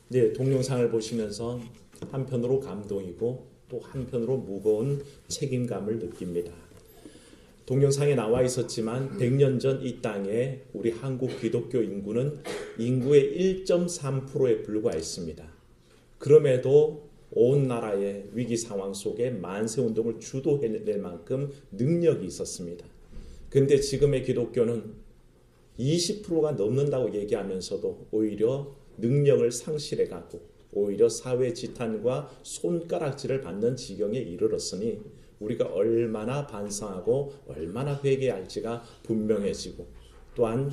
네, 동영상을 보시면서 한편으로 감동이고 또 한편으로 무거운 책임감을 느낍니다. 동영상에 나와 있었지만 100년 전 이 땅에 우리 한국 기독교 인구는 인구의 1.3%에 불과했습니다. 그럼에도 온 나라의 위기 상황 속에 만세운동을 주도해낼 만큼 능력이 있었습니다. 그런데 지금의 기독교는 20%가 넘는다고 얘기하면서도 오히려 능력을 상실해가고 오히려 사회 지탄과 손가락질을 받는 지경에 이르렀으니 우리가 얼마나 반성하고 얼마나 회개할지가 분명해지고 또한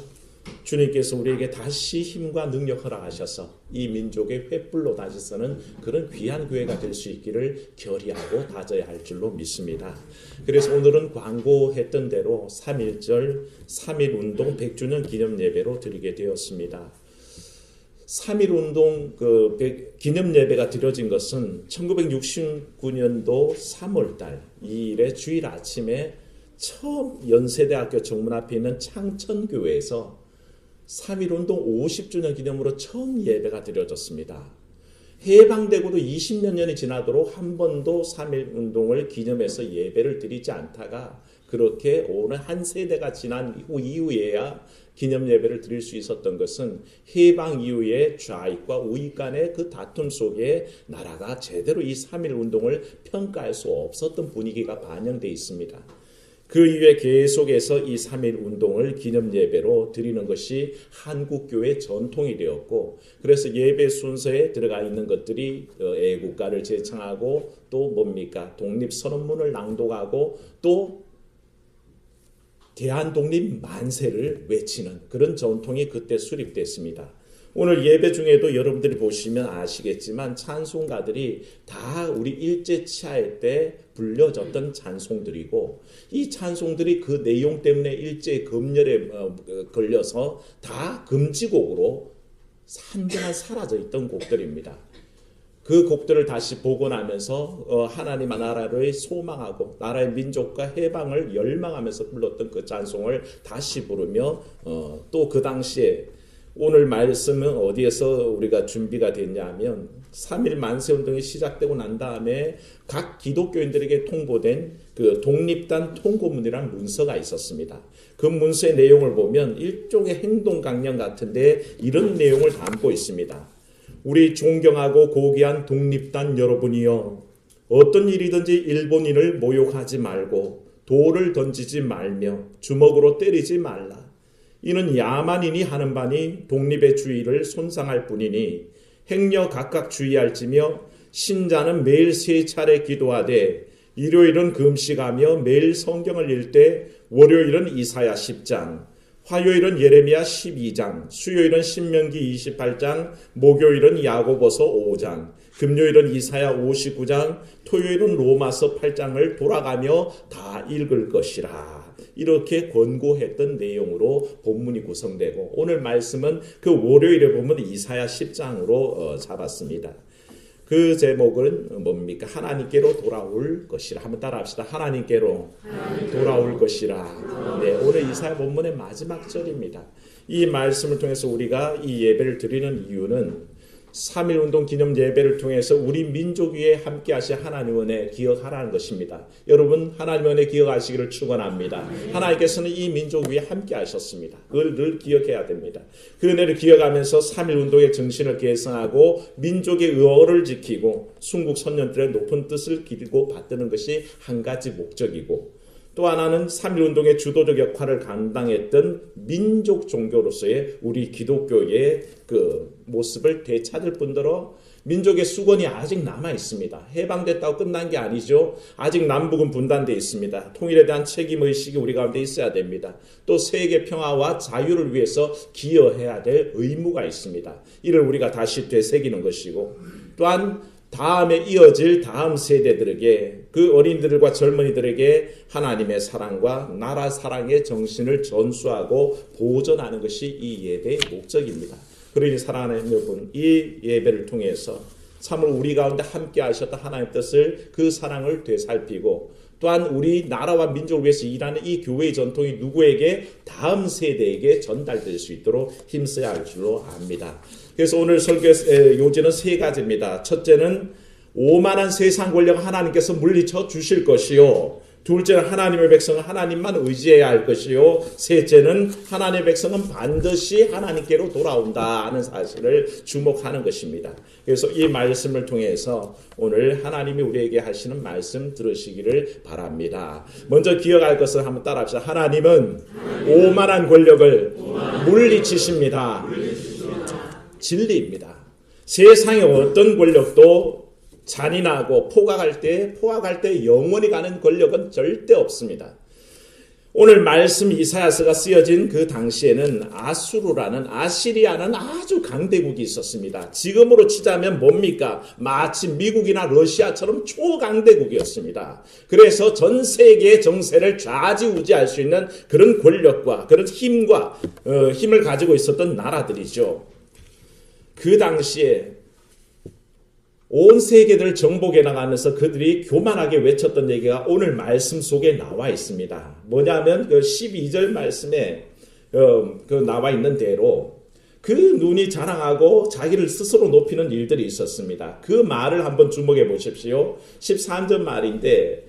주님께서 우리에게 다시 힘과 능력 허락하셔서 이 민족의 횃불로 다시 서는 그런 귀한 교회가 될 수 있기를 결의하고 다져야 할 줄로 믿습니다. 그래서 오늘은 광고했던 대로 3.1절 3.1운동 100주년 기념 예배로 드리게 되었습니다. 3.1운동 기념 예배가 드려진 것은 1969년도 3월달 2일에 주일 아침에 처음 연세대학교 정문 앞에 있는 창천교회에서 3.1운동 50주년 기념으로 처음 예배가 드려졌습니다. 해방되고도 20몇 년이 지나도록 한 번도 3.1운동을 기념해서 예배를 드리지 않다가 그렇게 오늘 한 세대가 지난 이후에야 기념 예배를 드릴 수 있었던 것은 해방 이후에 좌익과 우익 간의 그 다툼 속에 나라가 제대로 이 3.1운동을 평가할 수 없었던 분위기가 반영되어 있습니다. 그 이후에 계속해서 이 3.1운동을 기념 예배로 드리는 것이 한국교회 전통이 되었고 그래서 예배 순서에 들어가 있는 것들이 애국가를 제창하고 또 뭡니까? 독립선언문을 낭독하고 또 대한독립 만세를 외치는 그런 전통이 그때 수립됐습니다. 오늘 예배 중에도 여러분들이 보시면 아시겠지만 찬송가들이 다 우리 일제치하일 때 불려졌던 찬송들이고 이 찬송들이 그 내용 때문에 일제 검열에 걸려서 다 금지곡으로 한동안 사라져 있던 곡들입니다. 그 곡들을 다시 복원하면서 하나님 나라를 소망하고 나라의 민족과 해방을 열망하면서 불렀던 그 찬송을 다시 부르며 또 그 당시에 오늘 말씀은 어디에서 우리가 준비가 됐냐면 3.1 만세운동이 시작되고 난 다음에 각 기독교인들에게 통보된 그 독립단 통고문이라는 문서가 있었습니다. 그 문서의 내용을 보면 일종의 행동강령 같은데 이런 내용을 담고 있습니다. 우리 존경하고 고귀한 독립단 여러분이여 어떤 일이든지 일본인을 모욕하지 말고 돌을 던지지 말며 주먹으로 때리지 말라. 이는 야만인이 하는 바니 독립의 주의를 손상할 뿐이니 행여 각각 주의할지며 신자는 매일 3차례 기도하되 일요일은 금식하며 매일 성경을 읽되 월요일은 이사야 10장 화요일은 예레미야 12장 수요일은 신명기 28장 목요일은 야고보서 5장 금요일은 이사야 59장 토요일은 로마서 8장을 돌아가며 다 읽을 것이라. 이렇게 권고했던 내용으로 본문이 구성되고 오늘 말씀은 그 월요일에 보면 이사야 10장으로 잡았습니다. 그 제목은 뭡니까? 하나님께로 돌아올 것이라. 한번 따라합시다. 하나님께로 돌아올 것이라. 네, 오늘 이사야 본문의 마지막 절입니다. 이 말씀을 통해서 우리가 이 예배를 드리는 이유는 3.1운동 기념 예배를 통해서 우리 민족 위에 함께 하신 하나님 은혜 기억하라는 것입니다. 여러분 하나님 은혜 기억하시기를 축원합니다. 하나님께서는 이 민족 위에 함께 하셨습니다. 그걸 늘 기억해야 됩니다. 그 은혜를 기억하면서 3.1운동의 정신을 계승하고 민족의 의어를 지키고 순국 선년들의 높은 뜻을 기리고 받드는 것이 한 가지 목적이고 또 하나는 3.1운동의 주도적 역할을 감당했던 민족 종교로서의 우리 기독교의 그 모습을 되찾을 뿐더러 민족의 수건이 아직 남아 있습니다. 해방됐다고 끝난 게 아니죠. 아직 남북은 분단되어 있습니다. 통일에 대한 책임의식이 우리 가운데 있어야 됩니다. 또 세계 평화와 자유를 위해서 기여해야 될 의무가 있습니다. 이를 우리가 다시 되새기는 것이고 또한 다음에 이어질 다음 세대들에게 그 어린이들과 젊은이들에게 하나님의 사랑과 나라 사랑의 정신을 전수하고 보존하는 것이 이 예배의 목적입니다. 그러니 사랑하는 여러분 이 예배를 통해서 참으로 우리 가운데 함께 하셨던 하나님의 뜻을 그 사랑을 되살피고 또한 우리 나라와 민족을 위해서 일하는 이 교회의 전통이 누구에게 다음 세대에게 전달될 수 있도록 힘써야 할 줄로 압니다. 그래서 오늘 설교의 요지는 세 가지입니다. 첫째는 오만한 세상 권력 하나님께서 물리쳐 주실 것이요. 둘째는 하나님의 백성은 하나님만 의지해야 할 것이요. 셋째는 하나님의 백성은 반드시 하나님께로 돌아온다 하는 사실을 주목하는 것입니다. 그래서 이 말씀을 통해서 오늘 하나님이 우리에게 하시는 말씀 들으시기를 바랍니다. 먼저 기억할 것을 한번 따라합시다. 하나님은 오만한 권력을 물리치십니다. 진리입니다. 세상의 어떤 권력도 잔인하고 포악할 때 영원히 가는 권력은 절대 없습니다. 오늘 말씀 이사야서가 쓰여진 그 당시에는 아시리아는 아주 강대국이 있었습니다. 지금으로 치자면 뭡니까? 마치 미국이나 러시아처럼 초강대국이었습니다. 그래서 전 세계의 정세를 좌지우지할 수 있는 그런 권력과 그런 힘을 가지고 있었던 나라들이죠. 그 당시에 온 세계를 정복해 나가면서 그들이 교만하게 외쳤던 얘기가 오늘 말씀 속에 나와 있습니다. 뭐냐면 그 12절 말씀에 나와 있는 대로 그 눈이 자랑하고 자기를 스스로 높이는 일들이 있었습니다. 그 말을 한번 주목해 보십시오. 13절 말인데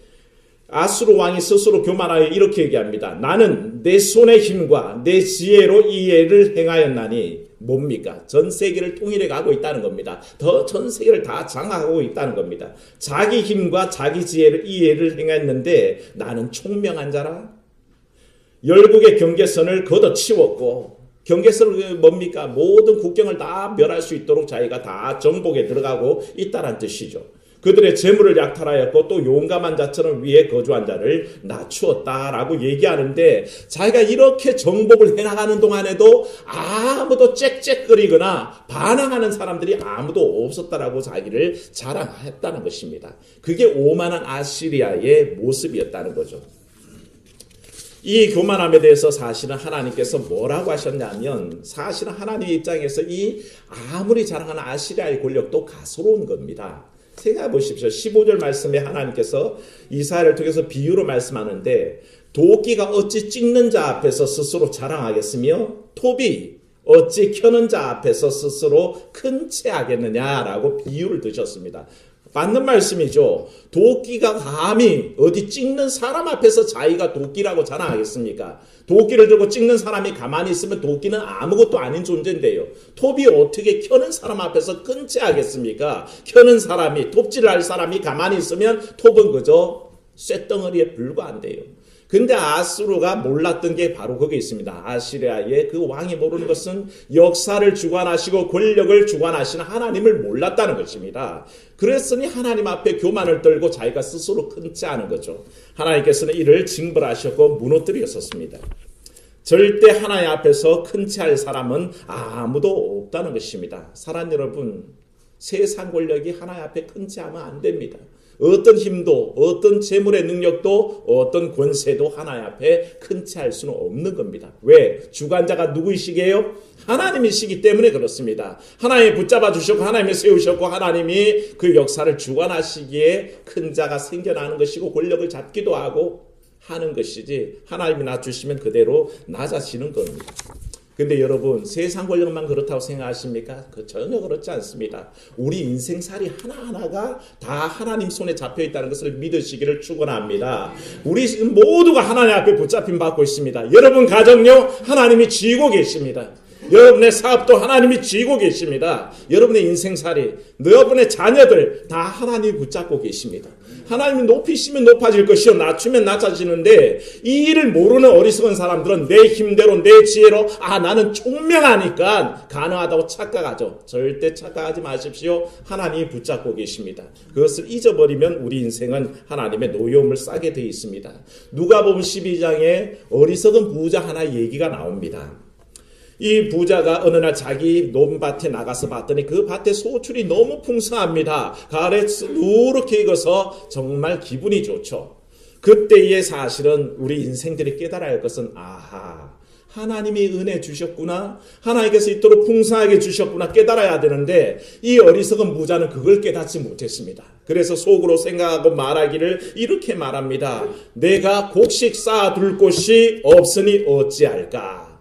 아수르 왕이 스스로 교만하여 이렇게 얘기합니다. 나는 내 손의 힘과 내 지혜로 이 일을 행하였나니 뭡니까? 전 세계를 통일해 가고 있다는 겁니다. 더 전 세계를 다 장악하고 있다는 겁니다. 자기 힘과 자기 지혜를 이 일을 행했는데 나는 총명한 자라. 열국의 경계선을 걷어치웠고 경계선은 뭡니까? 모든 국경을 다 멸할 수 있도록 자기가 다 정복에 들어가고 있다는 뜻이죠. 그들의 재물을 약탈하였고 또 용감한 자처럼 위에 거주한 자를 낮추었다라고 얘기하는데 자기가 이렇게 정복을 해나가는 동안에도 아무도 짹짹거리거나 반항하는 사람들이 아무도 없었다라고 자기를 자랑했다는 것입니다. 그게 오만한 아시리아의 모습이었다는 거죠. 이 교만함에 대해서 사실은 하나님께서 뭐라고 하셨냐면 사실은 하나님 입장에서 이 아무리 자랑하는 아시리아의 권력도 가소로운 겁니다. 생각해 보십시오. 15절 말씀에 하나님께서 이사야를 통해서 비유로 말씀하는데 도끼가 어찌 찍는 자 앞에서 스스로 자랑하겠으며 톱이 어찌 켜는 자 앞에서 스스로 큰 체하겠느냐라고 비유를 드셨습니다. 맞는 말씀이죠. 도끼가 감히 어디 찍는 사람 앞에서 자기가 도끼라고 자랑하겠습니까? 도끼를 들고 찍는 사람이 가만히 있으면 도끼는 아무것도 아닌 존재인데요. 톱이 어떻게 켜는 사람 앞에서 큰 채 하겠습니까? 켜는 사람이, 톱질을 할 사람이 가만히 있으면 톱은 그저 쇳덩어리에 불과한데요. 근데 아수르가 몰랐던 게 바로 거기에 있습니다. 아시리아의 그 왕이 모르는 것은 역사를 주관하시고 권력을 주관하시는 하나님을 몰랐다는 것입니다. 그랬으니 하나님 앞에 교만을 떨고 자기가 스스로 큰 채하는 거죠. 하나님께서는 이를 징벌하셨고 무너뜨렸었습니다. 절대 하나님 앞에서 큰 채할 사람은 아무도 없다는 것입니다. 사랑 여러분, 세상 권력이 하나님 앞에 큰 채하면 안 됩니다. 어떤 힘도 어떤 재물의 능력도 어떤 권세도 하나님 앞에 큰 채 할 수는 없는 겁니다. 왜? 주관자가 누구이시게요? 하나님이시기 때문에 그렇습니다. 하나님이 붙잡아 주셨고 하나님이 세우셨고 하나님이 그 역사를 주관하시기에 큰 자가 생겨나는 것이고 권력을 잡기도 하고 하는 것이지 하나님이 낮추시면 그대로 낮아지는 겁니다. 근데 여러분 세상 권력만 그렇다고 생각하십니까? 전혀 그렇지 않습니다. 우리 인생살이 하나하나가 다 하나님 손에 잡혀 있다는 것을 믿으시기를 축원합니다. 우리 모두가 하나님 앞에 붙잡힘 받고 있습니다. 여러분 가정요 하나님이 쥐고 계십니다. 여러분의 사업도 하나님이 쥐고 계십니다. 여러분의 인생살이, 여러분의 자녀들 다 하나님이 붙잡고 계십니다. 하나님이 높이시면 높아질 것이요 낮추면 낮아지는데 이 일을 모르는 어리석은 사람들은 내 힘대로 내 지혜로 나는 총명하니까 가능하다고 착각하죠. 절대 착각하지 마십시오. 하나님이 붙잡고 계십니다. 그것을 잊어버리면 우리 인생은 하나님의 노여움을 싸게 되어 있습니다. 누가복음 12장에 어리석은 부자 하나 얘기가 나옵니다. 이 부자가 어느 날 자기 논밭에 나가서 봤더니 그 밭에 소출이 너무 풍성합니다. 가을에 누렇게 익어서 정말 기분이 좋죠. 그때의 사실은 우리 인생들이 깨달아야 할 것은 하나님이 은혜 주셨구나. 하나님께서 이토록 풍성하게 주셨구나 깨달아야 되는데 이 어리석은 부자는 그걸 깨닫지 못했습니다. 그래서 속으로 생각하고 말하기를 이렇게 말합니다. 내가 곡식 쌓아둘 곳이 없으니 어찌할까.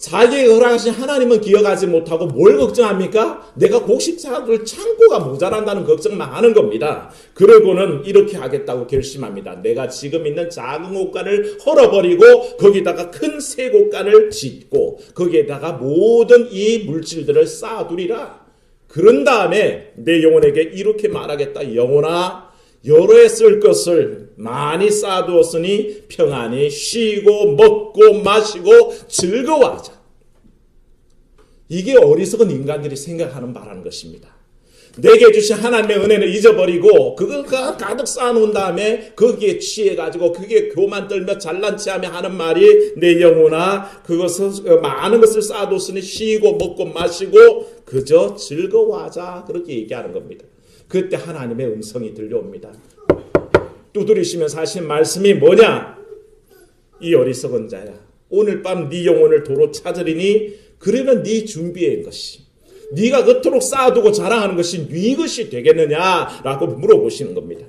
자기의 허락하신 하나님은 기억하지 못하고 뭘 걱정합니까? 내가 곡식 쌓아둘 창고가 모자란다는 걱정만 하는 겁니다. 그러고는 이렇게 하겠다고 결심합니다. 내가 지금 있는 작은 곳간을 헐어버리고 거기다가 큰 새 곳간을 짓고 거기에다가 모든 이 물질들을 쌓아두리라. 그런 다음에 내 영혼에게 이렇게 말하겠다. 영혼아, 여러 해 쓸 것을 많이 쌓아두었으니 평안히 쉬고 먹고 마시고 즐거워하자. 이게 어리석은 인간들이 생각하는 바라는 것입니다. 내게 주신 하나님의 은혜는 잊어버리고 그거가 가득 쌓아놓은 다음에 거기에 취해가지고 그게 교만 떨며 잘난 체하며 하는 말이 내 영혼아 그것을 많은 것을 쌓아뒀으니 쉬고 먹고 마시고 그저 즐거워하자. 그렇게 얘기하는 겁니다. 그때 하나님의 음성이 들려옵니다. 두드리시면서 하신 말씀이 뭐냐? 이 어리석은 자야, 오늘 밤 네 영혼을 도로 찾으리니 그러면 네 준비한 것이, 네가 그토록 쌓아두고 자랑하는 것이 네 것이 되겠느냐라고 물어보시는 겁니다.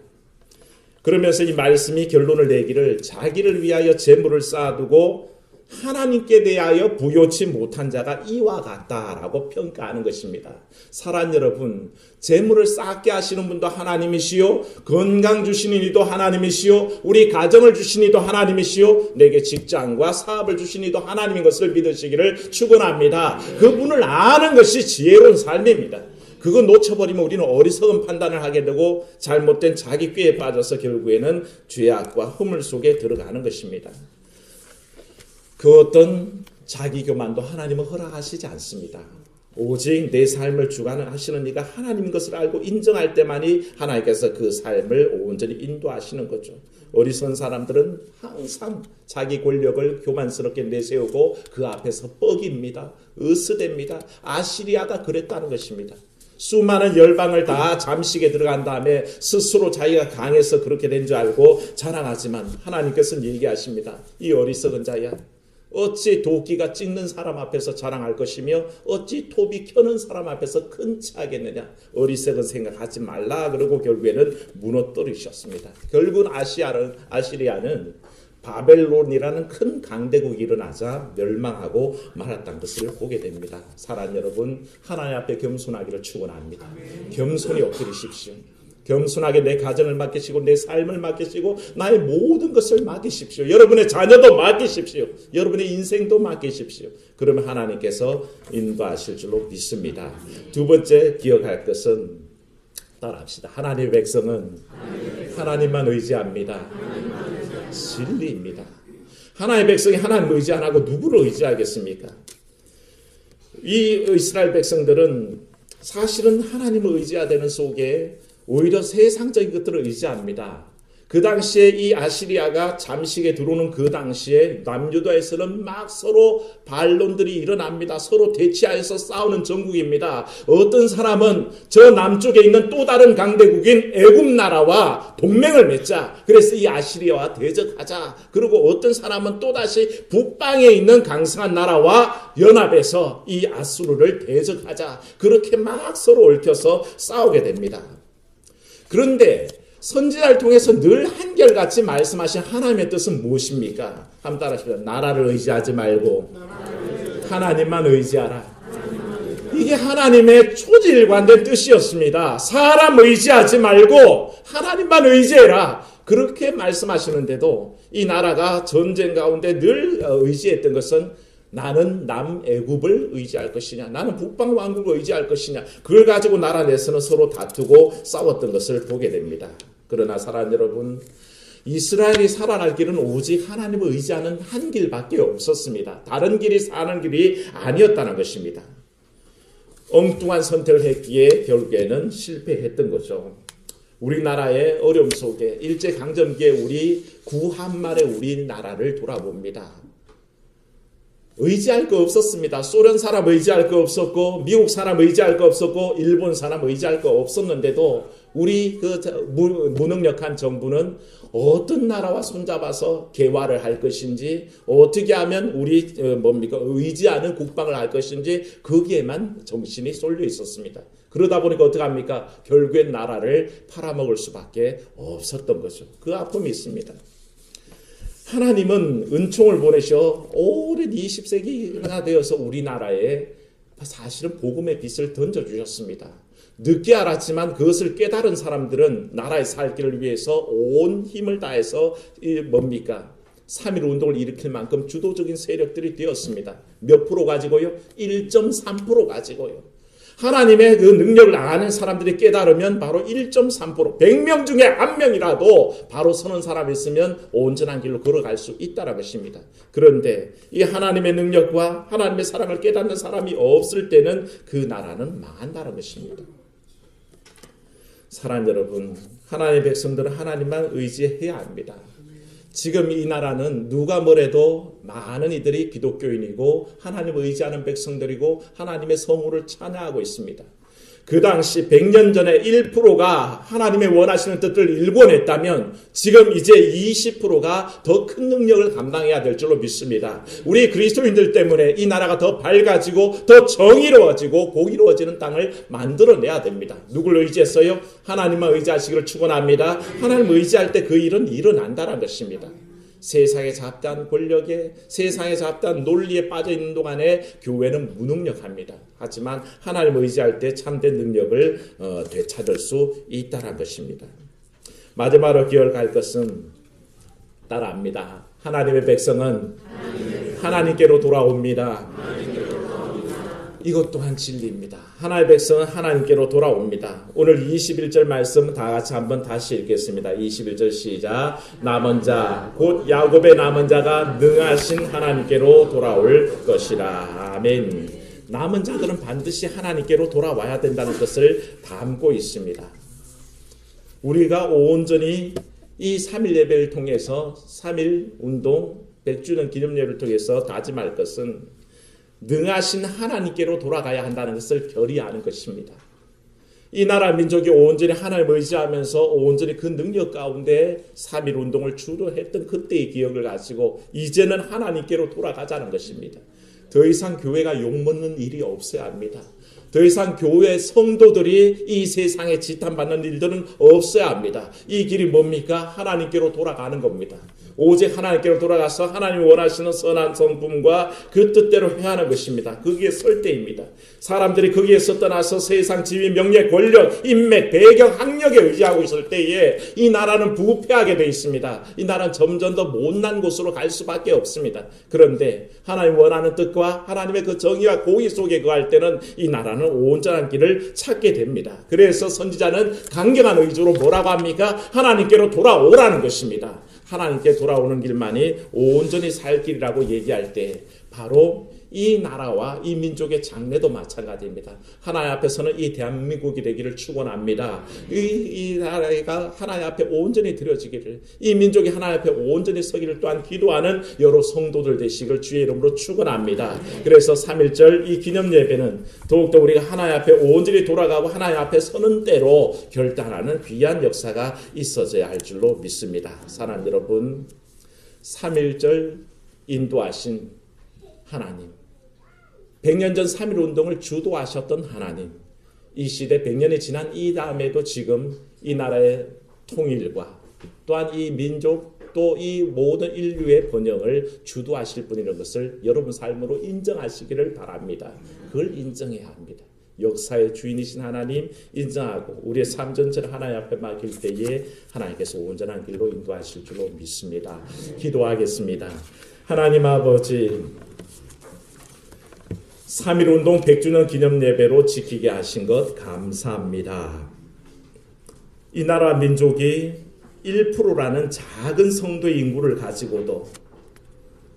그러면서 이 말씀이 결론을 내기를 자기를 위하여 재물을 쌓아두고 하나님께 대하여 부요치 못한 자가 이와 같다라고 평가하는 것입니다. 사랑 여러분, 재물을 쌓게 하시는 분도 하나님이시요, 건강 주시는 이도 하나님이시요, 우리 가정을 주시는 이도 하나님이시요, 내게 직장과 사업을 주시는 이도 하나님인 것을 믿으시기를 축원합니다. 그분을 아는 것이 지혜로운 삶입니다. 그거 놓쳐버리면 우리는 어리석은 판단을 하게 되고 잘못된 자기 꾀에 빠져서 결국에는 죄악과 허물 속에 들어가는 것입니다. 그 어떤 자기 교만도 하나님은 허락하시지 않습니다. 오직 내 삶을 주관하시는 이가 하나님인 것을 알고 인정할 때만이 하나님께서 그 삶을 온전히 인도하시는 거죠. 어리석은 사람들은 항상 자기 권력을 교만스럽게 내세우고 그 앞에서 뻐깁니다. 으스댑니다. 아시리아가 그랬다는 것입니다. 수많은 열방을 다 잠식에 들어간 다음에 스스로 자기가 강해서 그렇게 된 줄 알고 자랑하지만 하나님께서는 얘기하십니다. 이 어리석은 자야, 어찌 도끼가 찍는 사람 앞에서 자랑할 것이며 어찌 톱이 켜는 사람 앞에서 큰 체하겠느냐. 어리석은 생각하지 말라. 그러고 결국에는 무너뜨리셨습니다. 결국은 아시리아는 바벨론이라는 큰 강대국이 일어나자 멸망하고 말았다는 것을 보게 됩니다. 사랑 여러분, 하나님 앞에 겸손하기를 축원합니다. 겸손히 엎드리십시오. 겸손하게 내 가정을 맡기시고 내 삶을 맡기시고 나의 모든 것을 맡기십시오. 여러분의 자녀도 맡기십시오. 여러분의 인생도 맡기십시오. 그러면 하나님께서 인도하실 줄로 믿습니다. 두 번째 기억할 것은 따라합시다. 하나님의 백성은 하나님만 의지합니다. 진리입니다. 하나님의 백성이 하나님을 의지 안 하고 누구를 의지하겠습니까? 이 이스라엘 백성들은 사실은 하나님을 의지해야 되는 속에 오히려 세상적인 것들을 의지합니다. 그 당시에 이 아시리아가 잠식에 들어오는 그 당시에 남유다에서는 막 서로 반론들이 일어납니다. 서로 대치하여서 싸우는 전국입니다. 어떤 사람은 저 남쪽에 있는 또 다른 강대국인 애굽 나라와 동맹을 맺자. 그래서 이 아시리아와 대적하자. 그리고 어떤 사람은 또다시 북방에 있는 강성한 나라와 연합해서 이 아수르를 대적하자. 그렇게 막 서로 얽혀서 싸우게 됩니다. 그런데 선지자를 통해서 늘 한결같이 말씀하신 하나님의 뜻은 무엇입니까? 한번 따라하십시오. 나라를 의지하지 말고 하나님만 의지하라. 이게 하나님의 초지일관된 뜻이었습니다. 사람 의지하지 말고 하나님만 의지해라. 그렇게 말씀하시는데도 이 나라가 전쟁 가운데 늘 의지했던 것은 나는 남애굽을 의지할 것이냐, 나는 북방 왕국을 의지할 것이냐, 그걸 가지고 나라 내에서는 서로 다투고 싸웠던 것을 보게 됩니다. 그러나 사랑 여러분, 이스라엘이 살아날 길은 오직 하나님을 의지하는 한 길밖에 없었습니다. 다른 길이 사는 길이 아니었다는 것입니다. 엉뚱한 선택을 했기에 결국에는 실패했던 거죠. 우리나라의 어려움 속에 일제강점기에 우리 구한말의 우리나라를 돌아봅니다. 의지할 거 없었습니다. 소련 사람 의지할 거 없었고 미국 사람 의지할 거 없었고 일본 사람 의지할 거 없었는데도 우리 그 무능력한 정부는 어떤 나라와 손잡아서 개화를 할 것인지 어떻게 하면 우리 의지하는 국방을 할 것인지 거기에만 정신이 쏠려 있었습니다. 그러다 보니까 어떻게 합니까? 결국엔 나라를 팔아먹을 수밖에 없었던 거죠. 그 아픔이 있습니다. 하나님은 은총을 보내셔 오랜 20세기가 되어서 우리나라에 사실은 복음의 빛을 던져주셨습니다. 늦게 알았지만 그것을 깨달은 사람들은 나라의 살 길을 위해서 온 힘을 다해서 3.1 운동을 일으킬 만큼 주도적인 세력들이 되었습니다. 몇 프로 가지고요? 1.3% 가지고요. 하나님의 그 능력을 아는 사람들이 깨달으면 바로 1.3%, 100명 중에 한 명이라도 바로 서는 사람이 있으면 온전한 길로 걸어갈 수 있다는 것입니다. 그런데 이 하나님의 능력과 하나님의 사랑을 깨닫는 사람이 없을 때는 그 나라는 망한다는 것입니다. 사랑하는 여러분, 하나님의 백성들은 하나님만 의지해야 합니다. 지금 이 나라는 누가 뭐래도 많은 이들이 기독교인이고 하나님 의지하는 백성들이고 하나님의 성우를 찬양하고 있습니다. 그 당시 100년 전에 1%가 하나님의 원하시는 뜻을 일궈냈다면 지금 이제 20%가 더 큰 능력을 감당해야 될 줄로 믿습니다. 우리 그리스도인들 때문에 이 나라가 더 밝아지고 더 정의로워지고 공의로워지는 땅을 만들어내야 됩니다. 누굴 의지했어요? 하나님만 의지하시기를 축원합니다. 하나님 의지할 때 그 일은 일어난다는 것입니다. 세상에 잡다한 권력에 세상에 잡다한 논리에 빠져있는 동안에 교회는 무능력합니다. 하지만 하나님 의지할 때 참된 능력을 되찾을 수 있다는 것입니다. 마지막으로 기억할 것은 따라합니다. 하나님의 백성은 하나님께로 돌아옵니다. 이것 또한 진리입니다. 하나님의 백성은 하나님께로 돌아옵니다. 오늘 21절 말씀 다 같이 한번 다시 읽겠습니다. 21절 시작. 남은 자 곧 야곱의 남은 자가 능하신 하나님께로 돌아올 것이라. 아멘. 남은 자들은 반드시 하나님께로 돌아와야 된다는 것을 담고 있습니다. 우리가 온전히 이 3일 예배를 통해서 3일 운동 100주년 기념예배를 통해서 다짐할 것은 능하신 하나님께로 돌아가야 한다는 것을 결의하는 것입니다. 이 나라 민족이 온전히 하나님을 의지하면서 온전히 그 능력 가운데 3.1 운동을 주도했던 그때의 기억을 가지고 이제는 하나님께로 돌아가자는 것입니다. 더 이상 교회가 욕먹는 일이 없어야 합니다. 더 이상 교회 성도들이 이 세상에 지탄받는 일들은 없어야 합니다. 이 길이 뭡니까? 하나님께로 돌아가는 겁니다. 오직 하나님께로 돌아가서 하나님이 원하시는 선한 성품과 그 뜻대로 행하는 것입니다. 거기에 설 때입니다. 사람들이 거기에서 떠나서 세상 지위, 명예, 권력, 인맥, 배경, 학력에 의지하고 있을 때에 이 나라는 부패하게 되어 있습니다. 이 나라는 점점 더 못난 곳으로 갈 수밖에 없습니다. 그런데 하나님 원하는 뜻과 하나님의 그 정의와 공의 속에 거할 때는 이 나라는 온전한 길을 찾게 됩니다. 그래서 선지자는 강경한 의지로 뭐라고 합니까? 하나님께로 돌아오라는 것입니다. 하나님께 돌아오는 길만이 온전히 살 길이라고 얘기할 때 바로 이 나라와 이 민족의 장래도 마찬가지입니다. 하나님 앞에서는 이 대한민국이 되기를 축원합니다. 이 나라가 하나님 앞에 온전히 드려지기를, 이 민족이 하나님 앞에 온전히 서기를 또한 기도하는 여러 성도들 되시기를 주의 이름으로 축원합니다. 그래서 3.1절 이 기념 예배는 더욱더 우리가 하나님 앞에 온전히 돌아가고 하나님 앞에 서는 때로 결단하는 귀한 역사가 있어져야 할 줄로 믿습니다. 사랑하는 여러분, 3.1절 인도하신 하나님, 100년 전 3.1 운동을 주도하셨던 하나님, 이 시대 100년이 지난 이 다음에도 지금 이 나라의 통일과 또한 이 민족 또 이 모든 인류의 번영을 주도하실 분이라는 것을 여러분 삶으로 인정하시기를 바랍니다. 그걸 인정해야 합니다. 역사의 주인이신 하나님 인정하고 우리의 삶 전체를 하나님 앞에 맡길 때에 하나님께서 온전한 길로 인도하실 줄로 믿습니다. 기도하겠습니다. 하나님 아버지, 3.1 운동 100주년 기념 예배로 지키게 하신 것 감사합니다. 이 나라 민족이 1%라는 작은 성도의 인구를 가지고도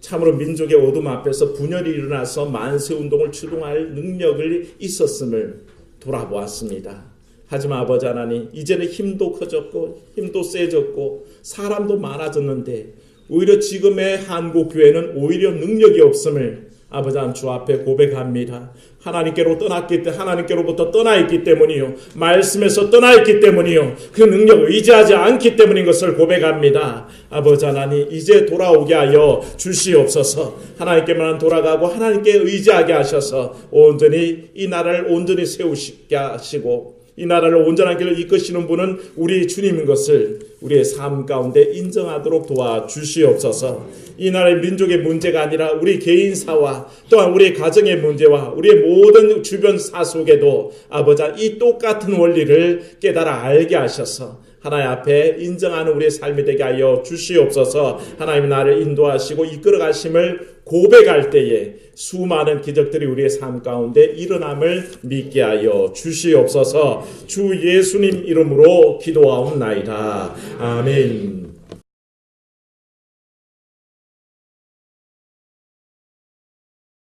참으로 민족의 어둠 앞에서 분열이 일어나서 만세 운동을 추동할 능력을 있었음을 돌아보았습니다. 하지만 아버지 하나님, 이제는 힘도 커졌고 힘도 세졌고 사람도 많아졌는데 오히려 지금의 한국교회는 오히려 능력이 없음을 아버지 하나님 주 앞에 고백합니다. 하나님께로부터 떠나 있기 때문이요. 말씀에서 떠나 있기 때문이요. 그 능력을 의지하지 않기 때문인 것을 고백합니다. 아버지 하나님 이제 돌아오게 하여 주시옵소서. 하나님께만 돌아가고 하나님께 의지하게 하셔서 온전히 이 나라를 온전히 세우시게 하시고 이 나라를 온전한 길을 이끄시는 분은 우리 주님인 것을 우리의 삶 가운데 인정하도록 도와주시옵소서. 이 나라의 민족의 문제가 아니라 우리 개인사와 또한 우리의 가정의 문제와 우리의 모든 주변 사 속에도 아버지 이 똑같은 원리를 깨달아 알게 하셔서 하나님 앞에 인정하는 우리의 삶이 되게 하여 주시옵소서. 하나님이 나를 인도하시고 이끌어 가심을 고백할 때에 수많은 기적들이 우리의 삶 가운데 일어남을 믿게 하여 주시옵소서. 주 예수님 이름으로 기도하옵나이다. 아멘.